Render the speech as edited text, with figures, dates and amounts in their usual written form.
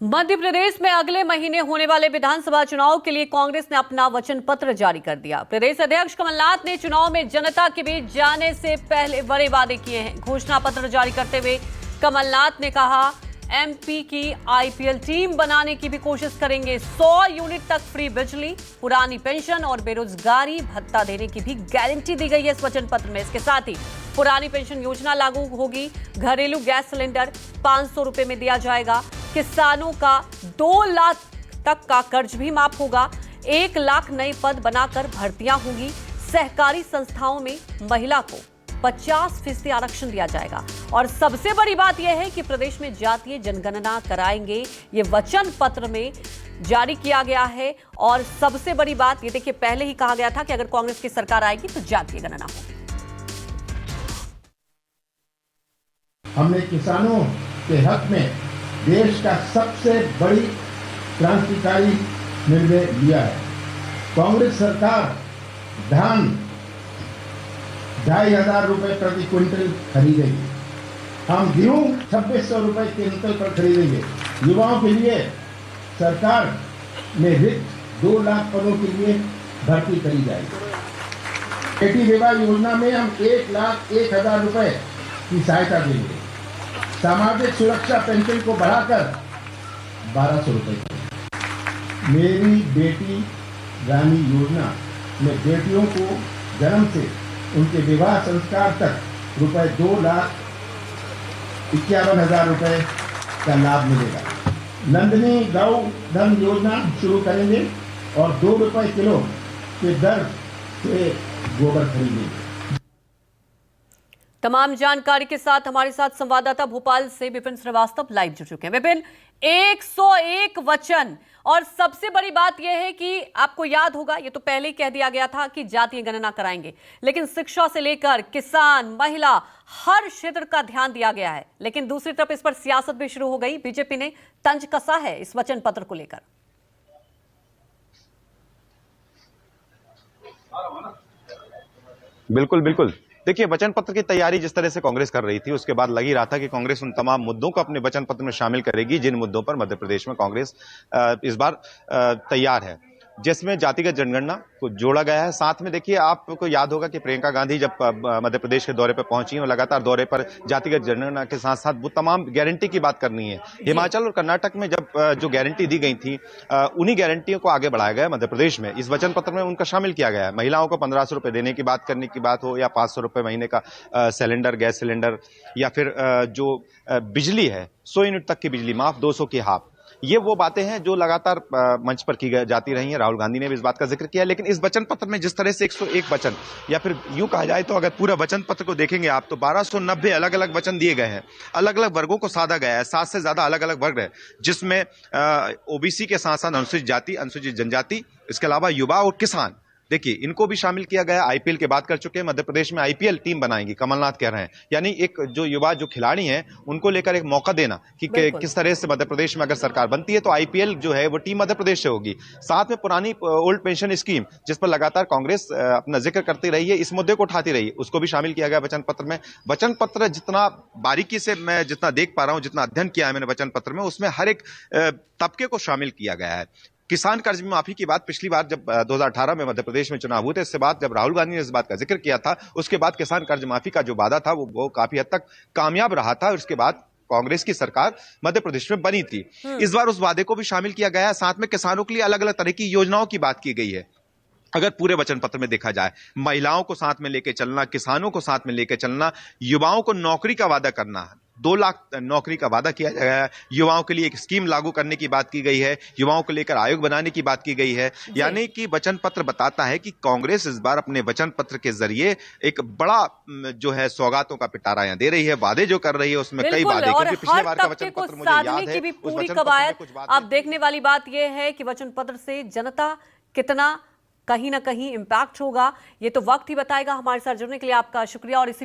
मध्य प्रदेश में अगले महीने होने वाले विधानसभा चुनाव के लिए कांग्रेस ने अपना वचन पत्र जारी कर दिया। प्रदेश अध्यक्ष कमलनाथ ने चुनाव में जनता के बीच जाने से पहले बड़े वादे किए हैं। घोषणा पत्र जारी करते हुए कमलनाथ ने कहा, एमपी की आईपीएल टीम बनाने की भी कोशिश करेंगे। 100 यूनिट तक फ्री बिजली, पुरानी पेंशन और बेरोजगारी भत्ता देने की भी गारंटी दी गई है इस वचन पत्र में। इसके साथ ही पुरानी पेंशन योजना लागू होगी। घरेलू गैस सिलेंडर 500 रुपए में दिया जाएगा। किसानों का 2 लाख तक का कर्ज भी माफ होगा। 1 लाख नए पद बनाकर भर्तियां होंगी। सहकारी संस्थाओं में महिला को 50% आरक्षण दिया जाएगा। और सबसे बड़ी बात यह है कि प्रदेश में जातीय जनगणना कराएंगे। ये वचन पत्र में जारी किया गया है। और सबसे बड़ी बात ये देखिए, पहले ही कहा गया था कि अगर कांग्रेस की सरकार आएगी तो जातीय गणना होगी। हमने किसानों के हक में देश का सबसे बड़ी क्रांतिकारी निर्णय लिया है। कांग्रेस सरकार धान 2,500 रुपए प्रति क्विंटल खरीदेगी। हम गेहूं 2,600 रुपए क्विंटल पर खरीदेंगे। युवाओं के लिए सरकार में रिक्त 2 लाख पदों के लिए भर्ती करी जाएगी। बेटी विवाह योजना में हम 1,01,000 रुपए की सहायता देंगे। सामाजिक सुरक्षा पेंशन को बढ़ाकर 1,200 रुपए करेंगे। मेरी बेटी रानी योजना में बेटियों को जन्म से उनके विवाह संस्कार तक रुपए 2,51,000 रुपए का लाभ मिलेगा। नंदिनी गौ धन योजना शुरू करेंगे और 2 रुपए किलो के दर से गोबर खरीदेंगे। तमाम जानकारी के साथ हमारे साथ संवाददाता भोपाल से विपिन श्रीवास्तव लाइव जुड़ चुके हैं। विपिन, 101 वचन, और सबसे बड़ी बात यह है कि आपको याद होगा, ये तो पहले ही कह दिया गया था कि जातीय गणना कराएंगे, लेकिन शिक्षा से लेकर किसान, महिला, हर क्षेत्र का ध्यान दिया गया है। लेकिन दूसरी तरफ इस पर सियासत भी शुरू हो गई। बीजेपी ने तंज कसा है इस वचन पत्र को लेकर। बिल्कुल बिल्कुल, देखिए, वचन पत्र की तैयारी जिस तरह से कांग्रेस कर रही थी, उसके बाद लग ही रहा था कि कांग्रेस उन तमाम मुद्दों को अपने वचन पत्र में शामिल करेगी जिन मुद्दों पर मध्य प्रदेश में कांग्रेस इस बार तैयार है, जिसमें जातिगत जनगणना को जोड़ा गया है। साथ में देखिए, आपको याद होगा कि प्रियंका गांधी जब मध्य प्रदेश के दौरे पर पहुंची और लगातार दौरे पर जातिगत जनगणना के साथ साथ वो तमाम गारंटी की बात करनी है। हिमाचल और कर्नाटक में जब जो गारंटी दी गई थी, उन्हीं गारंटियों को आगे बढ़ाया गया मध्य प्रदेश में। इस वचन पत्र में उनका शामिल किया गया है। महिलाओं को 1,500 रुपए देने की बात करने की बात हो, या 500 रुपए महीने का सिलेंडर, गैस सिलेंडर, या फिर जो बिजली है 100 यूनिट तक की बिजली माफ, 200 की हाफ। ये वो बातें हैं जो लगातार मंच पर की जाती रही हैं। राहुल गांधी ने भी इस बात का जिक्र किया। लेकिन इस वचन पत्र में जिस तरह से 101 वचन, या फिर यूं कहा जाए तो अगर पूरा वचन पत्र को देखेंगे आप, तो 1290 अलग अलग वचन दिए गए हैं। अलग अलग वर्गों को साधा गया है। 7 से ज्यादा अलग अलग वर्ग है, जिसमें ओबीसी के साथ साथ अनुसूचित जाति, अनुसूचित जनजाति, इसके अलावा युवा और किसान, देखिए, इनको भी शामिल किया गया। आईपीएल की बात कर चुके हैं। मध्य प्रदेश में आईपीएल टीम बनाएंगी, कमलनाथ कह रहे हैं। यानी एक जो युवा, जो खिलाड़ी हैं, उनको लेकर एक मौका देना कि किस तरह से मध्य प्रदेश में अगर सरकार बनती है तो आईपीएल जो है वो टीम मध्य प्रदेश से होगी। साथ में पुरानी ओल्ड पेंशन स्कीम, जिस पर लगातार कांग्रेस अपना जिक्र करती रही है, इस मुद्दे को उठाती रही है, उसको भी शामिल किया गया वचन पत्र में। वचन पत्र जितना बारीकी से मैं जितना देख पा रहा हूं, जितना अध्ययन किया है मैंने वचन पत्र में, उसमें हर एक तबके को शामिल किया गया है। किसान कर्ज माफी की बात पिछली बार जब 2018 में मध्य प्रदेश में चुनाव हुए थे, इसके बाद जब राहुल गांधी ने इस बात का जिक्र किया था, उसके बाद किसान कर्ज माफी का जो वादा था वो काफी हद तक कामयाब रहा था। और उसके बाद कांग्रेस की सरकार मध्य प्रदेश में बनी थी। इस बार उस वादे को भी शामिल किया गया है। साथ में किसानों के लिए अलग अलग तरह की योजनाओं की बात की गई है। अगर पूरे वचन पत्र में देखा जाए, महिलाओं को साथ में लेकर चलना, किसानों को साथ में लेकर चलना, युवाओं को नौकरी का वादा करना, 2 लाख नौकरी का वादा किया गया है। युवाओं के लिए एक स्कीम लागू करने की बात की गई है। युवाओं को लेकर आयोग बनाने की बात की गई है। यानी कि वचन पत्र बताता है कि कांग्रेस इस बार अपने वचन पत्र के जरिए एक बड़ा जो है सौगातों का पिटारा यहाँ दे रही है। वादे जो कर रही है उसमें कई वादे, क्योंकि पिछले बार का वचन पत्र मुझे याद है, उस वचन पत्र में कुछ बात। अब देखने वाली बात यह है कि वचन पत्र से जनता कितना कहीं ना कहीं इंपैक्ट होगा, ये तो वक्त ही बताएगा। हमारे साथ जुड़ने के लिए आपका शुक्रिया। और इसी